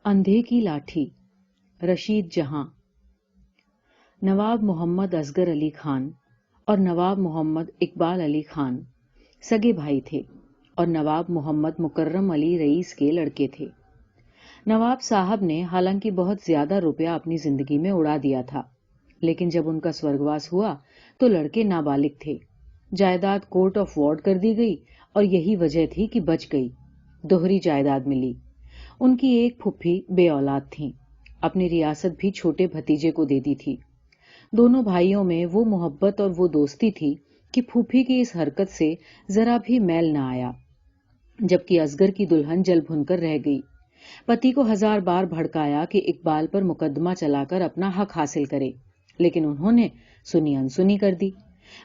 اندھے کی لاٹھی، رشید جہاں۔ نواب محمد اصغر علی خان اور نواب محمد اقبال علی خان سگے بھائی تھے اور نواب محمد مکرم علی رئیس کے لڑکے تھے۔ نواب صاحب نے حالانکہ بہت زیادہ روپیہ اپنی زندگی میں اڑا دیا تھا، لیکن جب ان کا سورگواس ہوا تو لڑکے نابالغ تھے۔ جائیداد کورٹ آف وارڈ کر دی گئی اور یہی وجہ تھی کہ بچ گئی، دوہری جائیداد ملی۔ ان کی ایک پھپھی بے اولاد تھیں، اپنی ریاست بھی چھوٹے بھتیجے کو دے دی تھی۔ دونوں بھائیوں میں وہ محبت اور وہ دوستی تھی کہ پھوپھی کی اس حرکت سے ذرا بھی میل نہ آیا، جبکہ اصغر کی دلہن جل بھن کر رہ گئی۔ پتی کو 1000 بار بھڑکایا کہ اقبال پر مقدمہ چلا کر اپنا حق حاصل کرے، لیکن انہوں نے سنی انسنی کر دی۔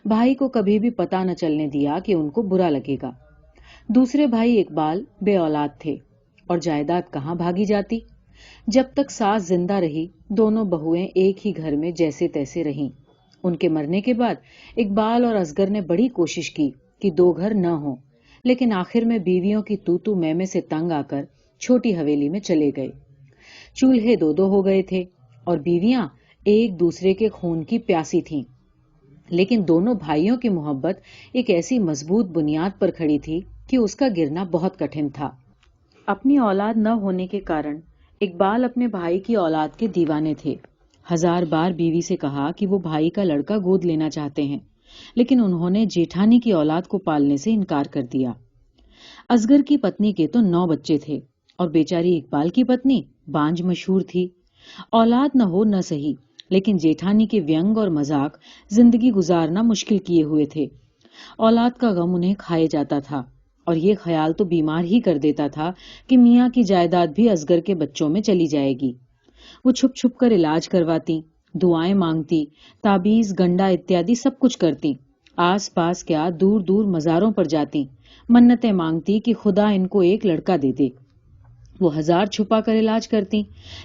بھائی کو کبھی بھی پتہ نہ چلنے دیا کہ ان کو برا لگے گا۔ دوسرے بھائی اقبال بے اولاد تھے اور جائیداد کہاں بھاگی جاتی۔ جب تک ساس زندہ رہی دونوں بہویں ایک ہی گھر میں جیسے تیسے رہیں۔ ان کے مرنے کے بعد اقبال اور اصغر نے بڑی کوشش کی کہ 2 گھر نہ ہوں، لیکن آخر میں بیویوں کی تو میں سے تنگ آ کر چھوٹی حویلی میں چلے گئے۔ چولہے 2 ہو گئے تھے اور بیویاں ایک دوسرے کے خون کی پیاسی تھیں، لیکن دونوں بھائیوں کی محبت ایک ایسی مضبوط بنیاد پر کھڑی تھی کہ اس کا گرنا بہت کٹھن تھا۔ اپنی اولاد نہ ہونے کے کارن اقبال اپنے بھائی کی اولاد کے دیوانے تھے۔ 1000 بار بیوی سے کہا کہ وہ بھائی کا لڑکا گود لینا چاہتے ہیں، لیکن انہوں نے جیٹھانی کی اولاد کو پالنے سے انکار کر دیا۔ اصغر کی پتنی کے تو 9 بچے تھے اور بیچاری اقبال کی پتنی بانجھ مشہور تھی۔ اولاد نہ ہو نہ سہی، لیکن جیٹھانی کے وینگ اور مذاق زندگی گزارنا مشکل کیے ہوئے تھے۔ اولاد کا غم انہیں کھائے جاتا تھا اور یہ خیال تو بیمار ہی کر دیتا تھا کہ میاں کی جائیداد بھی اصغر کے بچوں میں چلی جائے گی۔ وہ چھپ چھپ کر علاج کرواتی، دعائیں مانگتی، تعبیز گنڈا اتیادی سب کچھ کرتی۔ آس پاس کیا دور دور مزاروں پر جاتی، منتیں مانگتی کہ خدا ان کو ایک لڑکا دے دے۔ وہ 1000 چھپا کر علاج کرتی،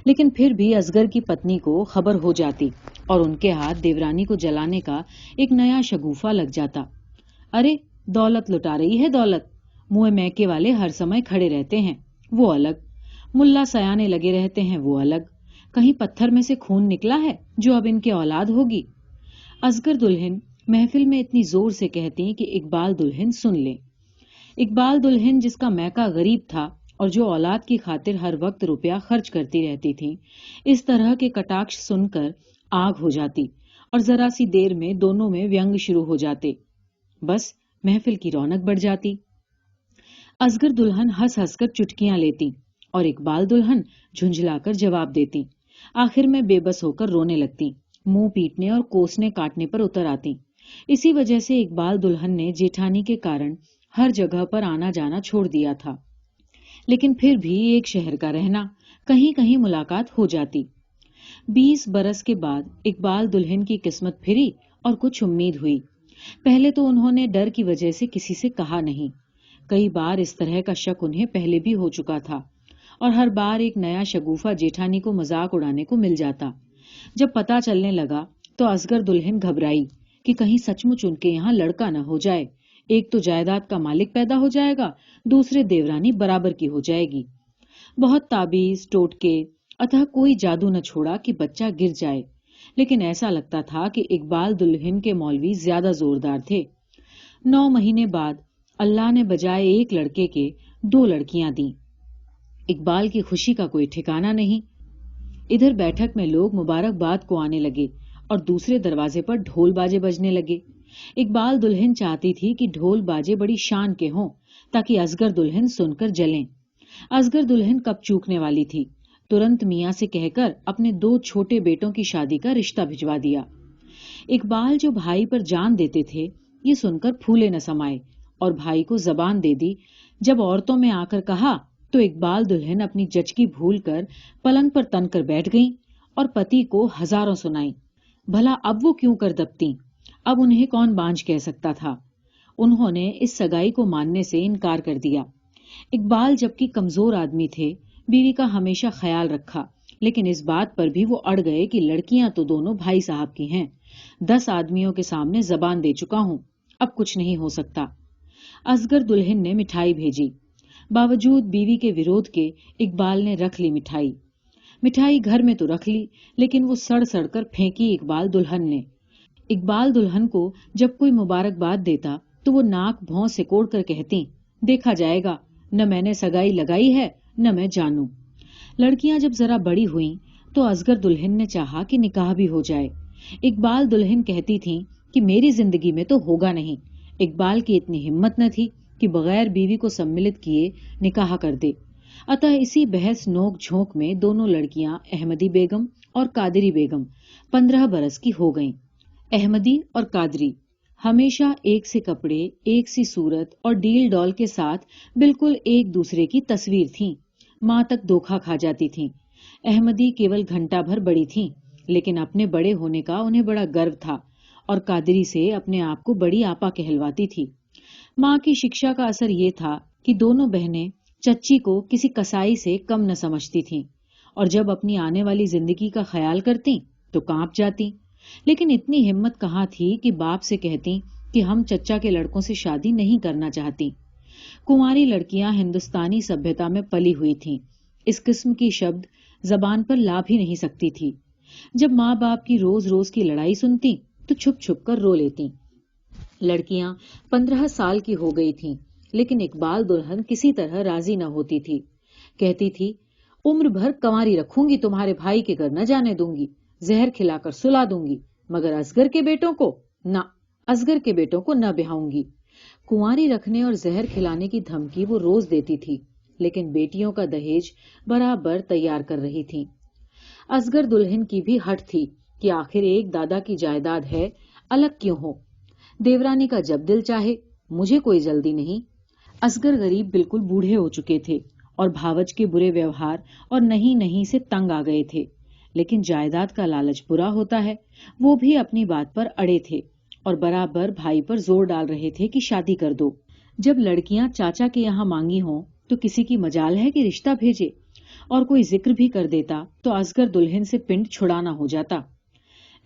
لیکن پھر بھی اصغر کی پتنی کو خبر ہو جاتی اور ان کے ہاتھ دیورانی کو جلانے کا ایک نیا شگوفہ لگ جاتا۔ ارے دولت لٹا رہی ہے دولت، منہ میکے والے ہر سمے کھڑے رہتے ہیں وہ الگ، ملا سیانے لگے رہتے ہیں وہ الگ، کہیں پتھر میں سے خون نکلا ہے جو اب ان کے اولاد ہوگی۔ اصغر دلہن محفل میں اتنی زور سے کہتی کہ اقبال دلہن سن لے۔ اقبال دلہن جس کا میکا غریب تھا اور جو اولاد کی خاطر ہر وقت روپیہ خرچ کرتی رہتی تھی، اس طرح کے کٹاکش سن کر آگ ہو جاتی اور ذرا سی دیر میں دونوں میں وینگ شروع ہو جاتے۔ بس محفل کی رونق بڑھ جاتی۔ اصغر دلہن ہنس ہنس کر چٹکیاں لیتی اور اقبال دلہن جھنجھلا کر جواب دیتی۔ آخر میں بے بس ہو کر رونے لگتی، منہ پیٹنے اور کوسنے کاٹنے پر اتر آتی۔ اسی وجہ سے اقبال دلہن نے جیٹھانی کے کارن ہر جگہ پر آنا جانا چھوڑ دیا تھا، لیکن پھر بھی ایک شہر کا رہنا، کہیں کہیں ملاقات ہو جاتی۔ 20 برس کے بعد اقبال دلہن کی قسمت پھری اور کچھ امید ہوئی۔ پہلے تو انہوں نے ڈر کی وجہ سے کسی سے کہا نہیں۔ کئی بار اس طرح کا شک انہیں پہلے بھی ہو چکا تھا اور ہر بار ایک نیا شگوفہ جیٹھانی کو مذاق اڑانے کو مل جاتا۔ جب پتہ چلنے لگا تو اصغر دلہن گھبرائی کہ کہیں سچ مچ ان کے یہاں لڑکا نہ ہو جائے، ایک تو جائیداد کا مالک پیدا ہو جائے گا، دوسرے دیورانی برابر کی ہو جائے گی۔ بہت تعبیز ٹوٹکے، اتہ کوئی جادو نہ چھوڑا کہ بچہ گر جائے، لیکن ایسا لگتا تھا کہ اقبال دلہن کے مولوی زیادہ زوردار تھے۔ 9 مہینے بعد اللہ نے بجائے ایک لڑکے کے 2 لڑکیاں دیں۔ اقبال کی خوشی کا کوئی ٹھکانہ نہیں۔ ادھر بیٹھک میں لوگ مبارکباد کو آنے لگے اور دوسرے دروازے پر ڈھول باجے بجنے لگے۔ اقبال دلہن چاہتی تھی کہ ڈھول باجے بڑی شان کے ہوں تاکہ اصغر دلہن سن کر جلیں۔ اصغر دلہن کب چوکنے والی تھی، ترنت میاں سے کہہ کر اپنے 2 چھوٹے بیٹوں کی شادی کا رشتہ بھجوا دیا۔ اقبال جو بھائی پر جان دیتے تھے، یہ سن کر پھولے نہ سمائے اور بھائی کو زبان دے دی۔ جب عورتوں میں آ کر کہا تو اقبال دلہن اپنی جچگی بھول کر پلنگ پر تن کر بیٹھ گئیں اور پتی کو ہزاروں سنائیں۔ بھلا اب وہ کیوں کر دبتیں؟ اب انہیں کون بانجھ کہہ سکتا تھا؟ انہوں نے اس سگائی کو ماننے سے انکار کر دیا۔ اقبال جبکہ کمزور آدمی تھے، بیوی کا ہمیشہ خیال رکھا، لیکن اس بات پر بھی وہ اڑ گئے کہ لڑکیاں تو دونوں بھائی صاحب کی ہیں۔ 10 آدمیوں کے سامنے زبان دے چکا ہوں، اب کچھ نہیں ہو سکتا۔ اصغر دلہن نے مٹھائی بھیجی۔ باوجود بیوی کے ورودھ کے اقبال نے رکھ لی مٹھائی मिठाई घर में तो रख ली, लेकिन वो सड़ सड़ कर फेंकी इकबाल दुल्हन ने। इकबाल दुल्हन को जब कोई मुबारकबाद देता तो वो नाक भौं सिकोड़ कर कहती, देखा जाएगा, न मैंने सगाई लगाई है न मैं जानू। लड़कियां जब जरा बड़ी हुईं तो असगर दुल्हन ने चाहा कि निकाह भी हो जाए। इकबाल दुल्हन कहती थी कि मेरी जिंदगी में तो होगा नहीं। इकबाल की इतनी हिम्मत न थी कि बगैर बीवी को सम्मिलित किए निकाह कर दे। अतः इसी बहस नोक झोंक में दोनों लड़कियां अहमदी बेगम और कादरी बेगम 15 बरस की हो गईं। अहमदी और कादरी हमेशा एक से कपड़े, एक सी सूरत और डील डॉल के साथ बिल्कुल एक दूसरे की तस्वीर थीं। मां तक धोखा खा जाती थीं। अहमदी केवल घंटा भर बड़ी थीं, लेकिन अपने बड़े होने का उन्हें बड़ा गर्व था और कादरी से अपने आप को बड़ी आपा कहलवाती थी। मां की शिक्षा का असर ये था कि दोनों बहनें चच्ची को किसी कसाई से कम न समझती थीं और जब अपनी आने वाली जिंदगी का ख्याल करती तो कांप जाती। लेकिन इतनी हिम्मत कहाँ थी कि बाप से कहती कि हम चच्चा के लड़कों से शादी नहीं करना चाहती। कुंवारी लड़कियां हिंदुस्तानी सभ्यता में पली हुई थीं। इस किस्म की शब्द जबान पर ला भी नहीं सकती थी। जब माँ बाप की रोज रोज की लड़ाई सुनती तो छुप छुप कर रो लेती। लड़कियां 15 साल की हो गई थीं, लेकिन इकबाल दुल्हन किसी तरह राजी न होती थी। कहती थी, उम्र भर कंवारी रखूंगी, तुम्हारे भाई के घर न जाने दूंगी, जहर खिलाकर सुला दूंगी, मगर असगर के बेटों को ना, असगर के बेटों को न ब्याहूंगी। कुंवारी रखने और जहर खिलाने की धमकी वो रोज देती थी, लेकिन बेटियों का दहेज बराबर तैयार कर रही थी। असगर दुल्हन की भी हट थी कि आखिर एक दादा की जायदाद है, अलग क्यों हो। देवरानी का जब दिल चाहे, मुझे कोई जल्दी नहीं। असगर गरीब बिल्कुल बूढ़े हो चुके थे और भावज के बुरे व्यवहार और नहीं नहीं से तंग आ गए थे, लेकिन जायदाद का लालच बुरा होता है। वो भी अपनी बात पर अड़े थे और बराबर भाई पर जोर डाल रहे थे कि शादी कर दो। जब लड़कियां चाचा के यहाँ मांगी हों तो किसी की मजाल है कि रिश्ता भेजे, और कोई जिक्र भी कर देता तो असगर दुल्हन से पिंड छुड़ाना हो जाता।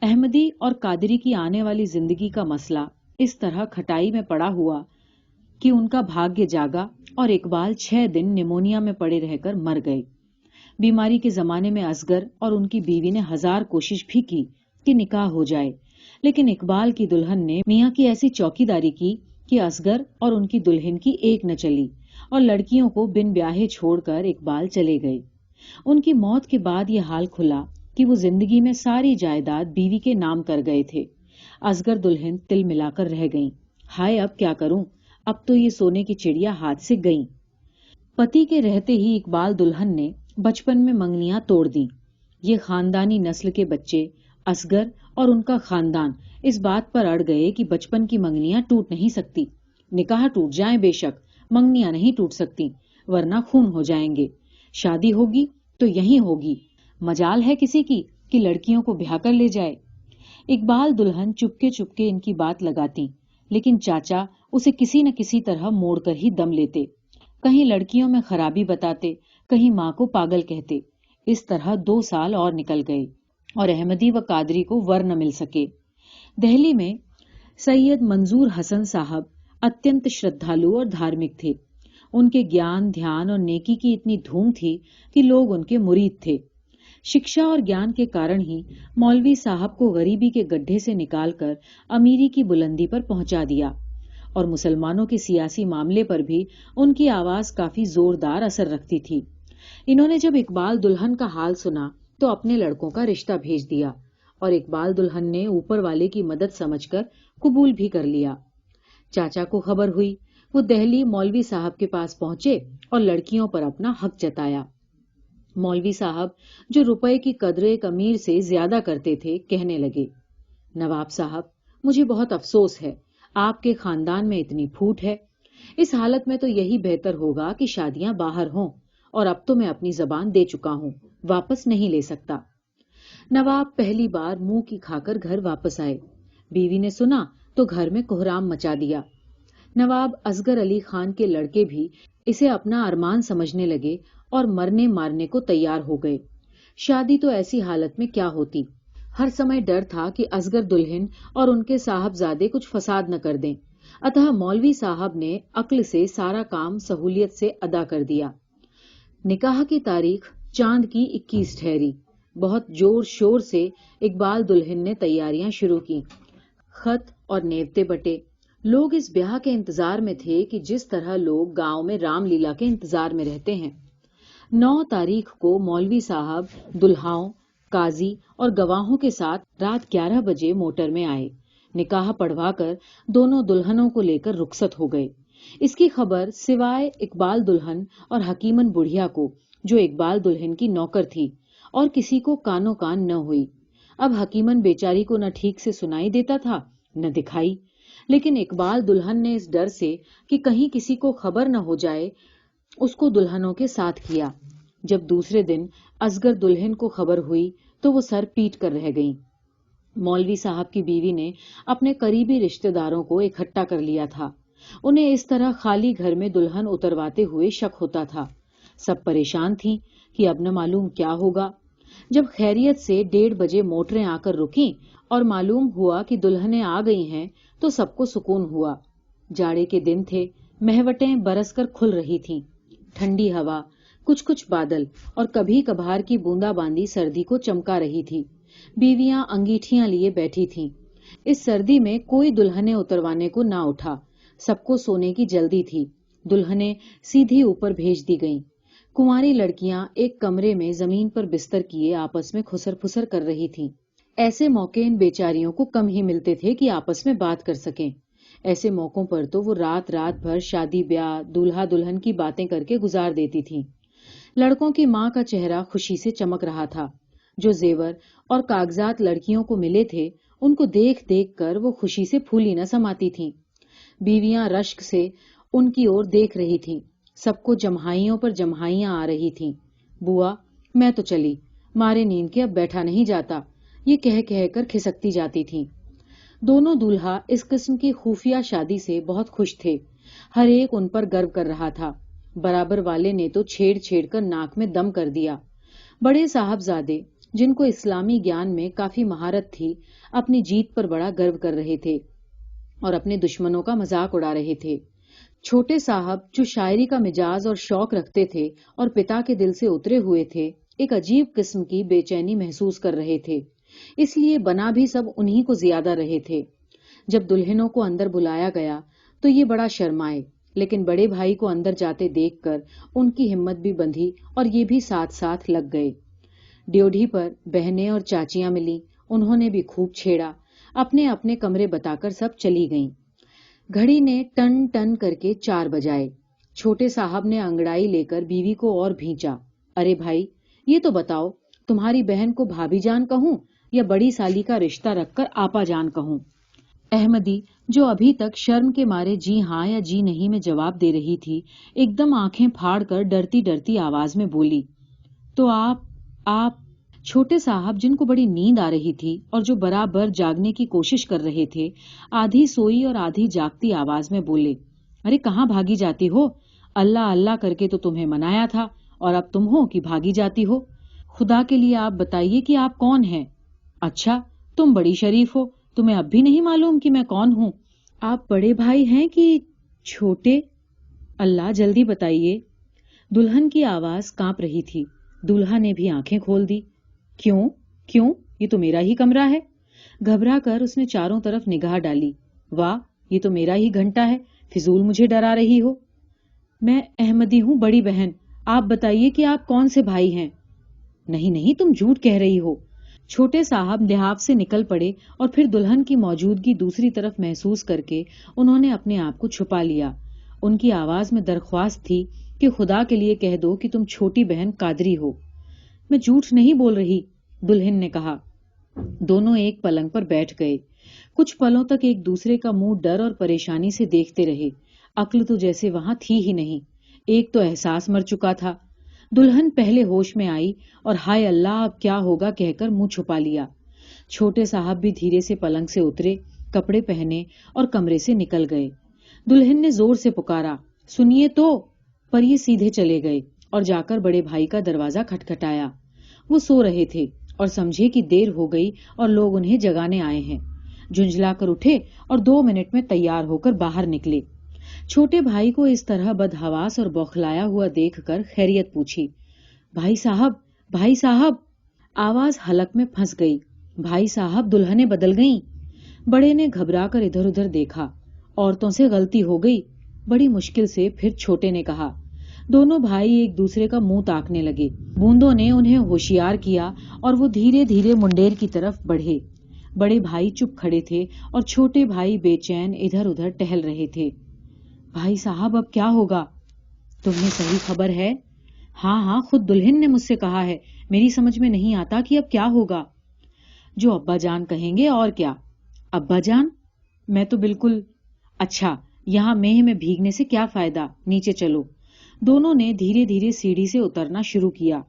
अहमदी और कादरी की आने वाली जिंदगी का मसला इस तरह खटाई में पड़ा हुआ कि उनका भाग्य जागा और इकबाल 6 दिन निमोनिया में पड़े रहकर मर गए। बीमारी के जमाने में असगर और उनकी बीवी ने 1000 कोशिश भी की कि निकाह हो जाए, लेकिन इकबाल की दुल्हन ने मियाँ की ऐसी चौकीदारी की कि असगर और उनकी दुल्हन की एक न चली और लड़कियों को बिन ब्याहे छोड़कर इकबाल चले गए। उनकी मौत के बाद यह हाल खुला कि वो जिंदगी में सारी जायदाद बीवी के नाम कर गए थे। असगर दुल्हन तिल मिलाकर रह गईं। हाय, अब क्या करूं, अब तो ये सोने की चिड़िया हाथ से गईं। पति के रहते ही इकबाल दुल्हन ने बचपन में मंगनियां तोड़ दी। ये खानदानी नस्ल के बच्चे असगर और उनका खानदान इस बात पर अड़ गए कि बचपन की मंगनियां टूट नहीं सकती। निकाह टूट जाए बेशक, मंगनियां नहीं टूट सकती, वरना खून हो जाएंगे। शादी होगी तो यहीं होगी, मजाल है किसी की कि लड़कियों को ब्याह कर ले जाए। इकबाल दुल्हन चुपके चुपके इनकी बात लगाती, लेकिन चाचा उसे किसी न किसी तरह मोड़कर ही दम लेते। कहीं लड़कियों में खराबी बताते, कहीं माँ को पागल कहते। इस तरह 2 साल और निकल गए और अहमदी व कादरी को वर न मिल सके। दिल्ली में सैयद मंजूर हसन साहब अत्यंत श्रद्धालु और धार्मिक थे। उनके ज्ञान, ध्यान और नेकी की इतनी धूम थी कि लोग उनके मुरीद थे। शिक्षा और ज्ञान के कारण ही मौलवी साहब को गरीबी के गड्ढे से निकालकर अमीरी की बुलंदी पर पहुंचा दिया और मुसलमानों के सियासी मामले पर भी उनकी आवाज काफी जोरदार असर रखती थी। इन्होंने जब इकबाल दुल्हन का हाल सुना तो अपने लड़कों का रिश्ता भेज दिया और इकबाल दुल्हन ने ऊपर वाले की मदद समझकर कबूल भी कर लिया। चाचा को खबर हुई, वो दिल्ली मौलवी साहब के पास पहुंचे और लड़कियों पर अपना हक जताया। मौलवी साहब, जो रुपए की कद्र एक अमीर से ज्यादा करते थे, कहने लगे, नवाब साहब, मुझे बहुत अफसोस है, आपके खानदान में इतनी फूट है। इस हालत में तो यही बेहतर होगा कि शादियां बाहर हों, और अब तो मैं अपनी जबान दे चुका हूं, वापस नहीं ले सकता। नवाब पहली बार मुंह की खाकर घर वापस आए। बीवी ने सुना तो घर में कोहराम मचा दिया। नवाब असगर अली खान के लड़के भी इसे अपना अरमान समझने लगे और मरने मारने को तैयार हो गए। शादी तो ऐसी हालत में क्या होती। हर समय डर था कि असगर दुल्हन और उनके साहबजादे कुछ फसाद न कर दें। अतः मौलवी साहब ने अक्ल से सारा काम सहूलियत से अदा कर दिया। निकाह की तारीख चांद की 21 ठहरी। बहुत जोर शोर से इकबाल दुल्हन ने तैयारियां शुरू की। खत और नेवते बटे। लोग इस ब्याह के इंतजार में थे कि जिस तरह लोग गांव में रामलीला के इंतजार में रहते हैं। 9 तारीख को मौलवी साहब दुल्हाओं, काजी और गवाहों के साथ रात 11 बजे मोटर में आए। निकाह पढ़वाकर दोनों दुल्हनों को लेकर रुखसत हो गए। इसकी खबर सिवाय इकबाल दुल्हन और हकीमन बुढ़िया को, जो इकबाल दुल्हन की नौकर थी, और किसी को कानो कान न हुई। अब हकीमन बेचारी को न ठीक से सुनाई देता था न दिखाई, लेकिन इकबाल दुल्हन ने इस डर से कि कहीं किसी को खबर न हो जाए, उसको दुल्हनों के साथ किया। जब दूसरे दिन असगर दुल्हन को खबर हुई तो वो सर पीट कर रह गई। मौलवी साहब की बीवी ने अपने करीबी रिश्तेदारों को इकट्ठा कर लिया था। उन्हें इस तरह खाली घर में दुल्हन उतरवाते हुए शक होता था। सब परेशान थी कि अब न मालूम क्या होगा। जब खैरियत से 1:30 बजे मोटरें आकर रुकी और मालूम हुआ कि दुल्हनें आ गई हैं, तो सबको सुकून हुआ। जाड़े के दिन थे, महवटें बरसकर खुल रही थीं। ठंडी हवा, कुछ कुछ बादल और कभी कभार की बूंदाबांदी सर्दी को चमका रही थी। बीवियां अंगीठियां लिए बैठी थीं। इस सर्दी में कोई दुल्हनें उतरवाने को ना उठा। सबको सोने की जल्दी थी। दुल्हनें सीधी ऊपर भेज दी गईं। कुंवारी लड़कियां एक कमरे में जमीन पर बिस्तर किए आपस में खुसर फुसर कर रही थीं। ऐसे मौके इन बेचारियों को कम ही मिलते थे कि आपस में बात कर सकें। ऐसे मौकों पर तो वो रात रात भर शादी ब्याह, दूल्हा दुल्हन की बातें करके गुजार देती थीं। लड़कों की मां का चेहरा खुशी से चमक रहा था। जो जेवर और कागजात लड़कियों को मिले थे, उनको देख देख कर वो खुशी से फूली न समाती थीं। बीवियां रश्क से उनकी ओर देख रही थीं। सबको जम्हाइयों पर जम्हाइयां आ रही थीं। बुआ, मैं तो चली, मारे नींद के अब बैठा नहीं जाता, ये कह कह कर खिसकती जाती थीं। दोनों दूल्हा इस किस्म की खुफिया शादी से बहुत खुश थे। हर एक उन पर गर्व कर रहा था। बराबर वाले ने तो छेड़ छेड़ कर नाक में दम कर दिया। बड़े साहबजादे, जिनको इस्लामी ज्ञान में काफी महारत थी, अपनी जीत पर बड़ा गर्व कर रहे थे और अपने दुश्मनों का मजाक उड़ा रहे थे। छोटे साहब, जो शायरी का मिजाज और शौक रखते थे और पिता के दिल से उतरे हुए थे, एक अजीब किस्म की बेचैनी महसूस कर रहे थे। इसलिए बना भी सब उन्हीं को ज्यादा रहे थे। जब दुल्हनों को अंदर बुलाया गया तो ये बड़ा शर्माए, लेकिन बड़े भाई को अंदर जाते देखकर उनकी हिम्मत भी बंधी और ये भी साथ साथ लग गए। ड्योढ़ी पर बहनें और चाचियां मिली। उन्होंने भी खूब छेड़ा। अपने अपने कमरे बताकर सब चली गईं। घड़ी ने टन टन करके 4 बजाए। छोटे साहब ने अंगड़ाई लेकर बीवी को और भींचा। अरे भाई, ये तो बताओ, तुम्हारी बहन को भाभी जान कहूं या बड़ी साली का रिश्ता रखकर आपा जान कहूं? अहमदी, जो अभी तक शर्म के मारे जी हाँ या जी नहीं में जवाब दे रही थी, एकदम आंखें फाड़ कर डरती डरती आवाज में बोली, तो आप छोटे साहब, जिनको बड़ी नींद आ रही थी और जो बराबर जागने की कोशिश कर रहे थे, आधी सोई और आधी जागती आवाज में बोले, अरे कहाँ भागी जाती हो? अल्लाह अल्लाह करके तो तुम्हें मनाया था और अब तुम हो कि भागी जाती हो? खुदा के लिए आप बताइए कि आप कौन हैं? अच्छा, तुम बड़ी शरीफ हो, तुम्हें अब भी नहीं मालूम कि मैं कौन हूँ? आप बड़े भाई हैं कि छोटे? अल्लाह, जल्दी बताइए। दुल्हन की आवाज कांप रही थी। दूल्हा ने भी आंखें खोल दी। क्यों क्यों, ये तो मेरा ही कमरा है। घबरा कर उसने चारों तरफ निगाह डाली। वाह, ये तो मेरा ही घंटा है, फिजूल मुझे डरा रही हो। मैं अहमदी हूँ, बड़ी बहन। आप बताइए कि आप कौन से भाई हैं? नहीं नहीं, तुम झूठ कह रही हो। छोटे साहब लिहाफ से निकल पड़े और फिर दुल्हन की मौजूदगी दूसरी तरफ महसूस करके उन्होंने अपने आप को छुपा लिया। उनकी आवाज में दरख्वास्त थी कि खुदा के लिए कह दो कि तुम छोटी बहन कादरी हो। मैं झूठ नहीं बोल रही, दुल्हन ने कहा। दोनों एक पलंग पर बैठ गए। कुछ पलों तक एक दूसरे का मुंह डर और परेशानी से देखते रहे। अक्ल तो जैसे वहां थी ही नहीं। एक तो एहसास मर चुका था। दुल्हन पहले होश में आई और हाय अल्लाह, अब क्या होगा कहकर मुंह छुपा लिया। छोटे साहब भी धीरे से पलंग से उतरे, कपड़े पहने और कमरे से निकल गए। दुल्हन ने जोर से पुकारा, सुनिए तो, पर ये सीधे चले गए और जाकर बड़े भाई का दरवाजा खटखटाया। वो सो रहे थे और समझे कि देर हो गई और लोग उन्हें जगाने आए हैं। झुंझलाकर उठे और 2 मिनट में तैयार होकर बाहर निकले। छोटे भाई को इस तरह बदहवास और बौखलाया हुआ देखकर खैरियत पूछी। भाई साहब, بھائی صاحب! آواز حلق میں پھنس گئی۔ بھائی صاحب، دلہنیں بدل گئیں۔ بڑے نے گھبرا کر ادھر ادھر دیکھا۔ عورتوں سے غلطی ہو گئی۔ بڑی مشکل سے پھر چھوٹے نے کہا۔ دونوں بھائی ایک دوسرے کا منہ تاکنے لگے۔ بوندوں نے انہیں ہوشیار کیا اور وہ دھیرے دھیرے منڈیر کی طرف بڑھے۔ بڑے بھائی چپ کھڑے تھے اور چھوٹے بھائی بے چین ادھر ادھر ٹہل رہے تھے۔ بھائی صاحب، اب کیا ہوگا؟ تمہیں صحیح خبر ہے؟ ہاں، خود دلہن نے مجھ سے کہا ہے۔ میری سمجھ میں نہیں آتا کہ اب کیا ہوگا۔ جو ابا جان کہیں گے، اور کیا۔ ابا جان؟ میں تو بالکل… اچھا، یہاں میہ میں بھیگنے سے کیا فائدہ، نیچے چلو۔ دونوں نے دھیرے دھیرے سیڑھی سے اترنا شروع کیا۔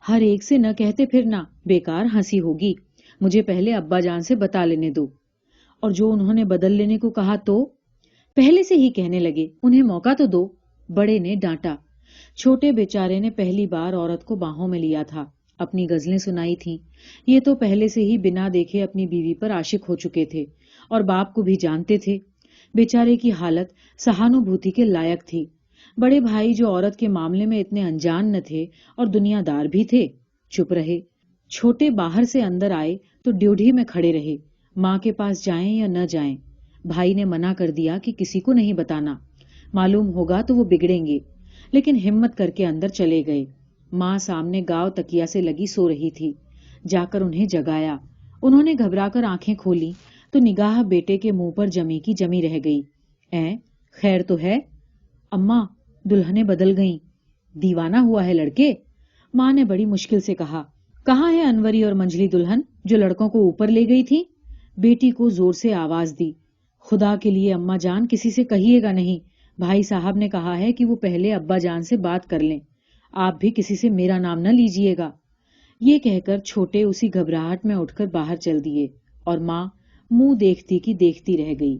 ہر ایک سے نہ کہتے پھرنا، بیکار ہنسی ہوگی۔ مجھے پہلے ابا جان سے بتا لینے دو۔ اور جو انہوں نے بدل لینے کو کہا تو؟ پہلے سے ہی کہنے لگے، انہیں موقع تو دو۔ بڑے نے ڈانٹا۔ چھوٹے بیچارے نے پہلی بار عورت کو باہوں میں لیا تھا، اپنی غزلیں سنائی تھیں۔ یہ تو پہلے سے ہی بنا دیکھے اپنی بیوی پر عاشق ہو چکے تھے اور باپ کو بھی جانتے تھے۔ بیچارے کی حالت سہانوبھوتی کے لائق تھی۔ بڑے بھائی جو عورت کے معاملے میں اتنے انجان نہ تھے اور دنیا دار بھی تھے، چپ رہے۔ چھوٹے باہر سے اندر آئے تو ڈیوڈھی میں کھڑے رہے، ماں کے پاس جائیں یا نہ جائیں۔ بھائی نے منع کر دیا کہ کسی کو نہیں بتانا، معلوم ہوگا تو وہ بگڑیں گے، لیکن ہمت کر کے اندر چلے گئے۔ ماں سامنے گاؤ تکیا سے لگی سو رہی تھی۔ جا کر انہیں جگایا۔ انہوں نے گھبرا کر آنکھیں کھولی تو نگاہ بیٹے کے منہ پر جمی کی جمی رہ گئی۔ خیر تو ہے؟ اماں، دلہنیں بدل گئیں۔ دیوانہ ہوا ہے لڑکے؟ ماں نے بڑی مشکل سے کہا۔ کہاں ہے انوری اور منجلی دلہن جو لڑکوں کو اوپر لے گئی تھی؟ بیٹی کو زور سے آواز دی۔ خدا کے لیے اماں جان، کسی سے کہیے گا نہیں۔ بھائی صاحب نے کہا ہے کہ وہ پہلے ابا جان سے بات کر لیں۔ آپ بھی کسی سے میرا نام نہ لیجیے گا۔ یہ کہہ کر چھوٹے اسی گھبراہٹ میں اٹھ کر باہر چل دیے اور ماں منہ دیکھتی کی دیکھتی رہ گئی۔